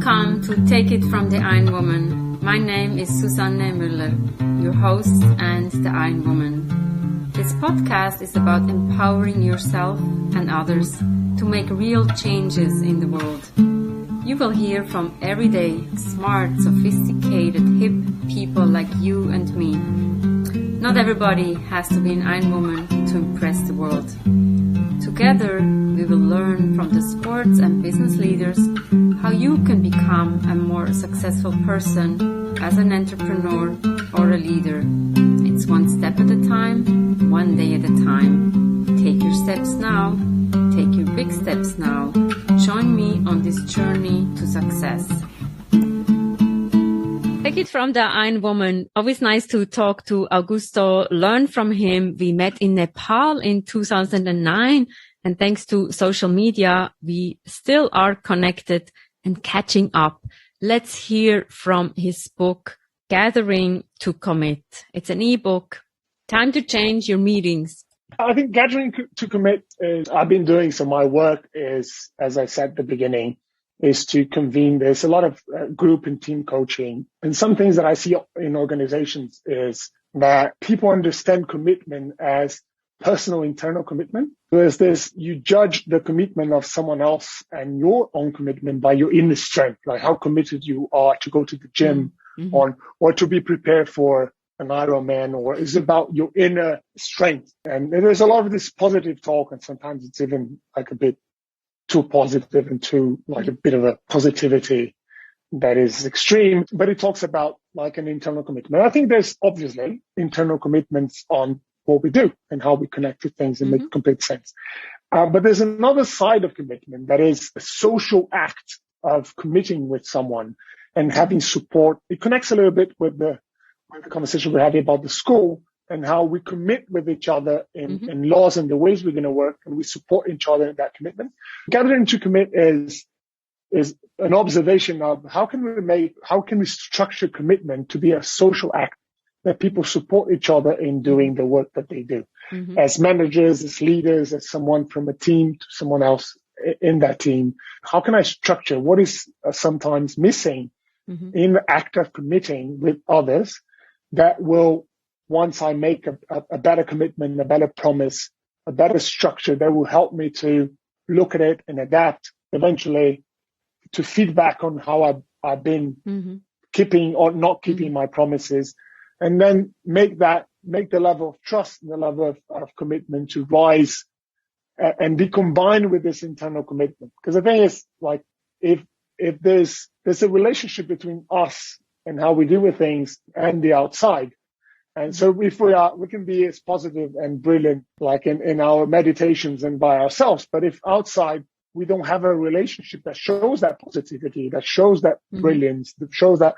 Welcome to Take It from the Ironwoman. My name is Susanne Müller, your host and the Ironwoman. This podcast is about empowering yourself and others to make real changes in the world. You will hear from everyday, smart, sophisticated, hip people like you and me. Not everybody has to be an Ironwoman to impress the world. Together, we will learn from the sports and business leaders how you can become a more successful person as an entrepreneur or a leader. It's one step at a time, one day at a time. Take your steps now. Take your big steps now. Join me on this journey to success. Take it from the Ironwoman. Always nice to talk to Augusto, learn from him. We met in Nepal in 2009, and thanks to social media, we still are connected and catching up. Let's hear from his book, Gathering to Commit. It's an ebook. Time to change your meetings. I think Gathering to Commit is, I've been doing, so my work is, as I said at the beginning, is to convene. There's a lot of group and team coaching. And some things that I see in organizations is that people understand commitment as personal internal commitment. There's this, you judge the commitment of someone else and your own commitment by your inner strength, like how committed you are to go to the gym or to be prepared for an Ironman, or is about your inner strength. And there's a lot of this positive talk, and sometimes it's even like a bit too positive and too like a bit of a positivity that is extreme, but it talks about like an internal commitment. I think there's obviously internal commitments on what we do and how we connect to things and make complete sense. But there's another side of commitment that is a social act of committing with someone and having support. It connects a little bit with the conversation we're having about the school and how we commit with each other in laws and the ways we're going to work, and we support each other in that commitment. Gathering to Commit is an observation of how can we structure commitment to be a social act that people support each other in doing the work that they do. As managers, as leaders, as someone from a team to someone else in that team. How can I structure what is sometimes missing in the act of committing with others that will, once I make a better commitment, a better promise, a better structure that will help me to look at it and adapt eventually to feedback on how I've been keeping or not keeping my promises, and then make the level of trust and the level of commitment to rise and be combined with this internal commitment. Because the thing is, like, if there's a relationship between us and how we deal with things and the outside. And so if we can be as positive and brilliant, like in our meditations and by ourselves, but if outside we don't have a relationship that shows that positivity, that shows that brilliance, that shows that,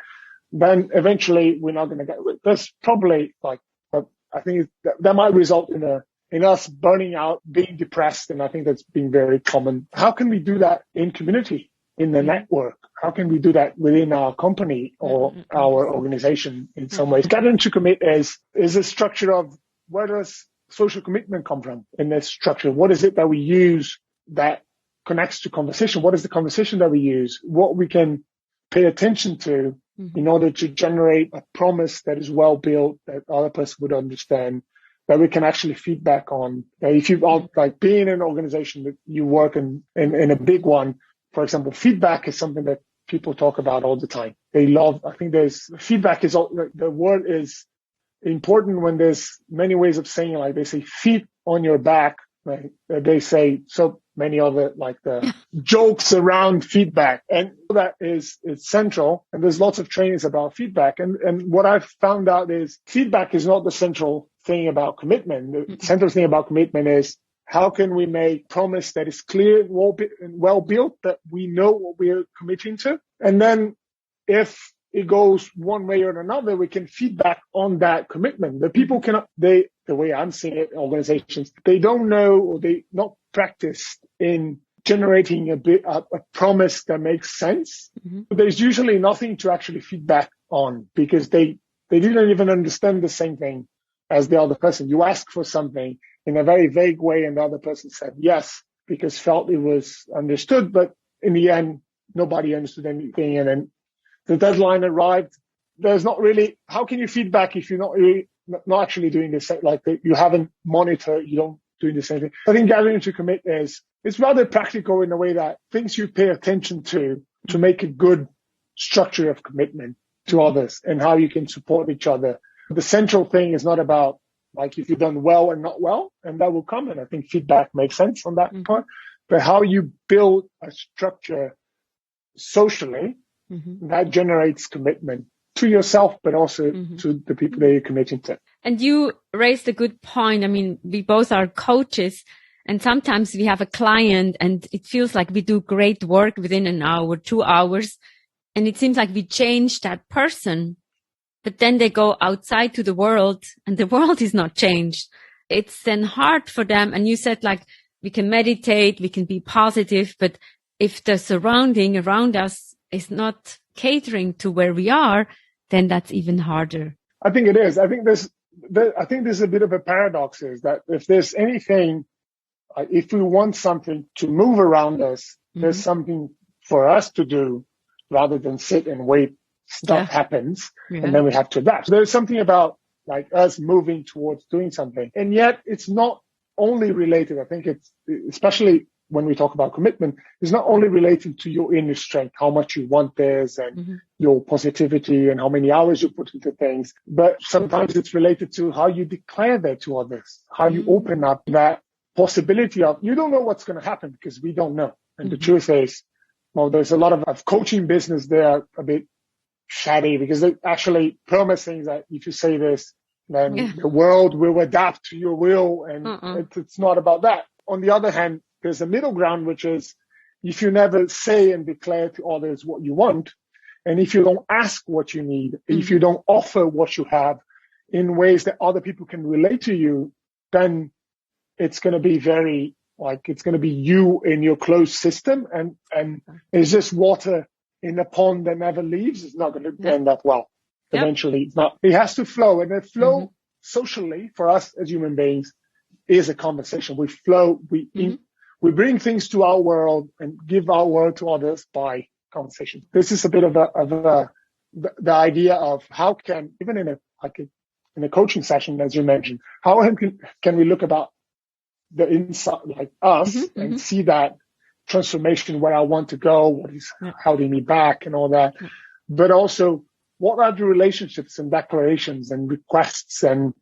then eventually we're not going to get, there's probably like, I think that might result in us burning out, being depressed. And I think that's been very common. How can we do that in community, in the network? How can we do that within our company or our organization in some ways? Gathering to Commit is a structure of where does social commitment come from in this structure? What is it that we use that connects to conversation? What is the conversation that we use? What we can pay attention to in order to generate a promise that is well built, that other person would understand, that we can actually feedback on. If you are like being in an organization that you work in a big one, for example, feedback is something that people talk about all the time. They love, I think feedback is, the word is important when there's many ways of saying it. Like they say feet on your back. Right? They say so many other like the jokes around feedback, and that is central. And there's lots of trainings about feedback. And what I've found out is feedback is not the central thing about commitment. The central thing about commitment is how can we make promise that is clear and well built, that we know what we're committing to, and then if it goes one way or another, we can feedback on that commitment. The people the way I'm seeing it, organizations, they don't know, or they not practiced in generating a promise that makes sense. There's usually nothing to actually feedback on because they didn't even understand the same thing as the other person. You ask for something in a very vague way and the other person said yes because felt it was understood, but in the end nobody understood anything. And then the deadline arrived. There's not really, how can you feedback if you're not actually doing the same, like you haven't monitored, you don't doing the same thing. I think gathering to commit it's rather practical in a way that things you pay attention to make a good structure of commitment to others and how you can support each other. The central thing is not about like if you've done well and not well, and that will come. And I think feedback makes sense on that part, but how you build a structure socially that generates commitment to yourself, but also to the people that you're committing to. And you raised a good point. I mean, we both are coaches, and sometimes we have a client and it feels like we do great work within an hour, 2 hours. And it seems like we change that person, but then they go outside to the world and the world is not changed. It's then hard for them. And you said like, we can meditate, we can be positive, but if the surrounding around us is not catering to where we are, then that's even harder. I think it is. I think there's a bit of a paradox is that if there's anything, if we want something to move around us, there's something for us to do rather than sit and wait. Stuff happens and then we have to adapt. So there's something about like us moving towards doing something. And yet it's not only related. I think it's, especially when we talk about commitment, it's not only related to your inner strength, how much you want this and your positivity and how many hours you put into things. But sometimes it's related to how you declare that to others, how you open up that possibility of, you don't know what's going to happen because we don't know. And the truth is, well, there's a lot of coaching business there a bit shady because they actually promise things that if you say this, then the world will adapt to your will. And it's not about that. On the other hand, there's a middle ground, which is if you never say and declare to others what you want, and if you don't ask what you need, if you don't offer what you have in ways that other people can relate to you, then it's going to be very, like, it's going to be you in your closed system, and it's just water in a pond that never leaves. It's not going to end up well. Eventually, it's not. It has to flow, and the flow socially for us as human beings is a conversation. We flow, we bring things to our world and give our world to others by conversation. This is a bit of the idea of how can, even in a coaching session, as you mentioned, how can we look about the inside, like us, and see that transformation, where I want to go, what is holding me back and all that. But also, what are the relationships and declarations and requests and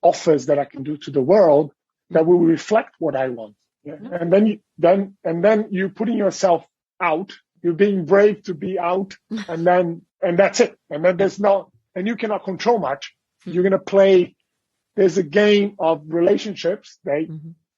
offers that I can do to the world that will reflect what I want? And then you're putting yourself out, you're being brave to be out, and that's it. And then and you cannot control much. You're going to play, there's a game of relationships that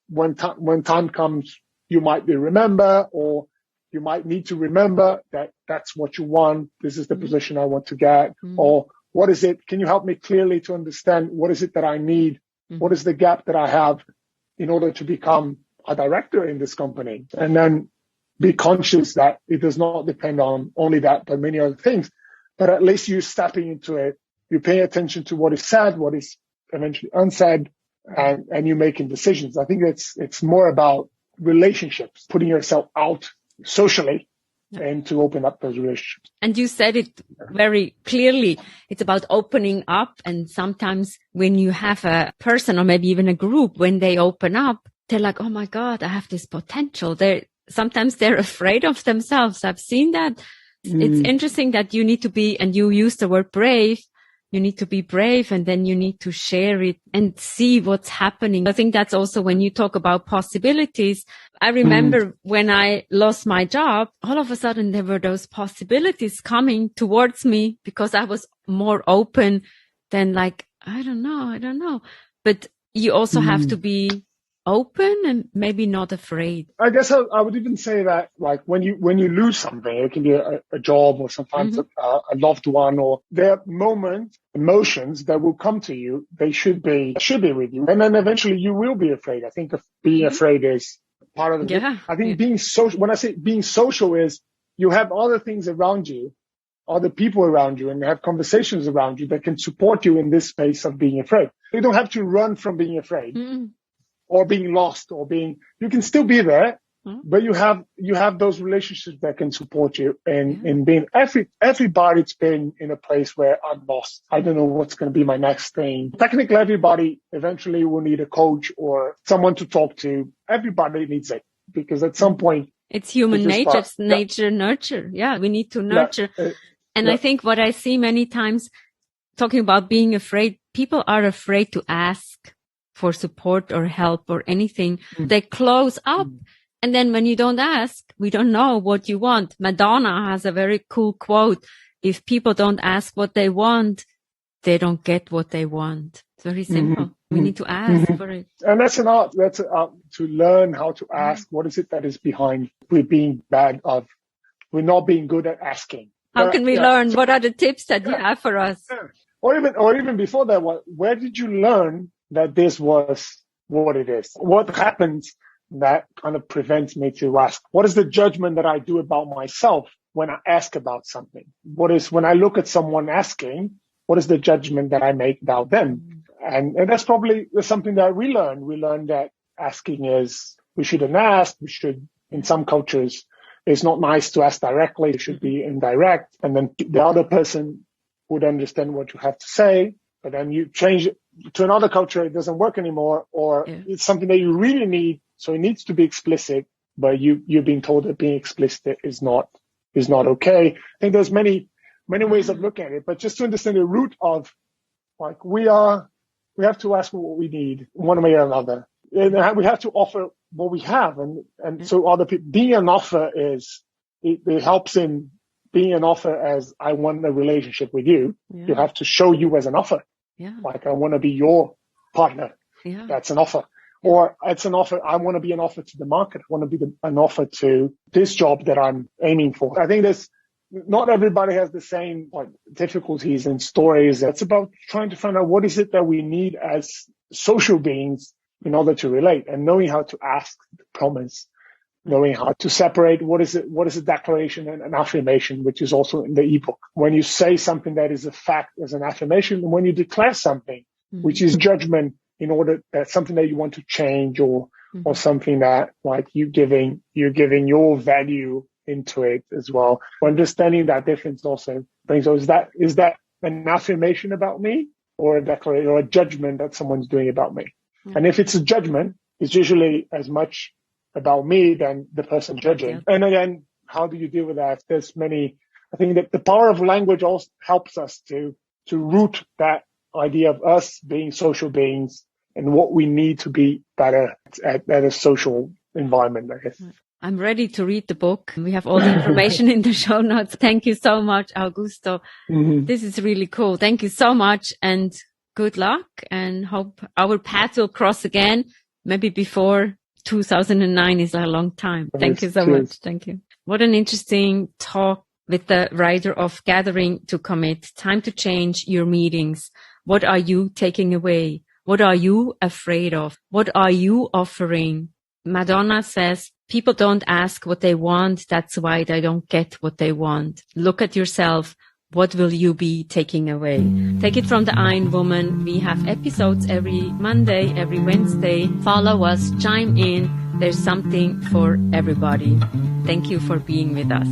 when time comes, you might remember, or you might need to remember that that's what you want. This is the position I want to get. Or what is it? Can you help me clearly to understand what is it that I need? What is the gap that I have in order to become a director in this company? And then be conscious that it does not depend on only that, but many other things. But at least you're stepping into it. You pay attention to what is said, what is eventually unsaid, and you're making decisions. I think it's more about relationships, putting yourself out socially and to open up those relationships. And you said it very clearly. It's about opening up. And sometimes when you have a person or maybe even a group, when they open up, they're like, oh my God, I have this potential. Sometimes they're afraid of themselves. I've seen that. It's interesting that you need to be, and you use the word brave. You need to be brave, and then you need to share it and see what's happening. I think that's also when you talk about possibilities. I remember when I lost my job, all of a sudden there were those possibilities coming towards me because I was more open than like, I don't know. But you also have to be open and maybe not afraid. I guess I would even say that, like, when you lose something, it can be a job or sometimes a loved one, or there are emotions that will come to you. They should be with you. And then eventually you will be afraid. I think being afraid is part of it. I think being social, when I say being social, is you have other things around you, other people around you, and have conversations around you that can support you in this space of being afraid. You don't have to run from being afraid. Or being lost, you can still be there, But you have those relationships that can support you in being everybody's been in a place where I'm lost. I don't know what's going to be my next thing. Technically, everybody eventually will need a coach or someone to talk to. Everybody needs it because at some point it's human nature. It's nature, nurture. Yeah, we need to nurture. I think what I see many times talking about being afraid, people are afraid to ask for support or help or anything. They close up. And then when you don't ask, we don't know what you want. Madonna has a very cool quote. If people don't ask what they want, they don't get what they want. It's very simple. We need to ask for it. And that's an art. That's an art to learn how to ask. What is it that is behind we're being bad of? We're not being good at asking. How can we learn? What are the tips that you have for us? Or even before that, where did you learn that this was what it is? What happens that kind of prevents me to ask? What is the judgment that I do about myself when I ask about something? What is, when I look at someone asking, what is the judgment that I make about them? And that's probably something that we learn. We learn that asking is, we shouldn't ask. We should, in some cultures, it's not nice to ask directly. It should be indirect. And then the other person would understand what you have to say. But then you change it to another culture, it doesn't work anymore, or it's something that you really need. So it needs to be explicit, but you're being told that being explicit is not okay. I think there's many ways of looking at it, but just to understand the root of, like, we have to ask for what we need one way or another. And we have to offer what we have. And so other people, being an offer it helps in being an offer as I want a relationship with you. You have to show you as an offer. Like, I want to be your partner. That's an offer. Or it's an offer. I want to be an offer to the market. I want to be an offer to this job that I'm aiming for. I think not everybody has the same difficulties and stories. It's about trying to find out what is it that we need as social beings in order to relate, and knowing how to ask, promise, knowing how to separate what is a declaration and an affirmation, which is also in the ebook. When you say something that is a fact as an affirmation, and when you declare something, which is judgment, in order that's something that you want to change or something that, like, you're giving your value into it as well. Understanding that difference also brings, is that an affirmation about me, or a declaration or a judgment that someone's doing about me? And if it's a judgment, it's usually as much about me than the person judging. And again, how do you deal with that? I think that the power of language also helps us to root that idea of us being social beings and what we need to be better at a social environment, I guess. I'm ready to read the book. We have all the information in the show notes. Thank you so much, Augusto. This is really cool. Thank you so much, and good luck, and hope our paths will cross again. Maybe before 2009 is a long time. Thank you so much. Thank you. What an interesting talk with the writer of Gathering to Commit. Time to change your meetings. What are you taking away? What are you afraid of? What are you offering? Madonna says, people don't ask what they want. That's why they don't get what they want. Look at yourself. What will you be taking away? Take it from the Ironwoman. We have episodes every Monday, every Wednesday. Follow us, chime in. There's something for everybody. Thank you for being with us.